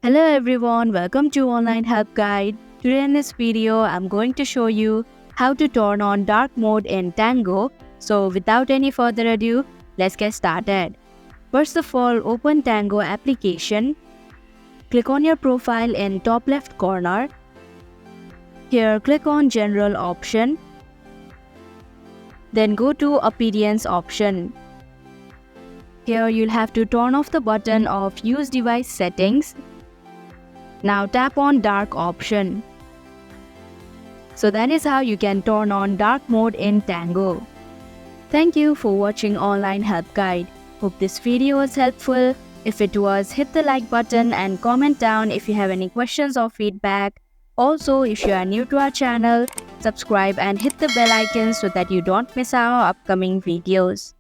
Hello everyone, welcome to Online Help Guide. Today in this video, I'm going to show you how to turn on dark mode in Tango. So without any further ado, let's get started. First of all, open Tango application. Click on your profile in top left corner. Here, click on General option. Then go to Appearance option. Here, you'll have to turn off the button of Use Device Settings. Now tap on Dark option. So that is how you can turn on dark mode in Tango. Thank you for watching Online Help Guide. Hope this video was helpful. If it was, hit the like button and comment down if you have any questions or feedback. Also, if you are new to our channel, subscribe and hit the bell icon so that you don't miss our upcoming videos.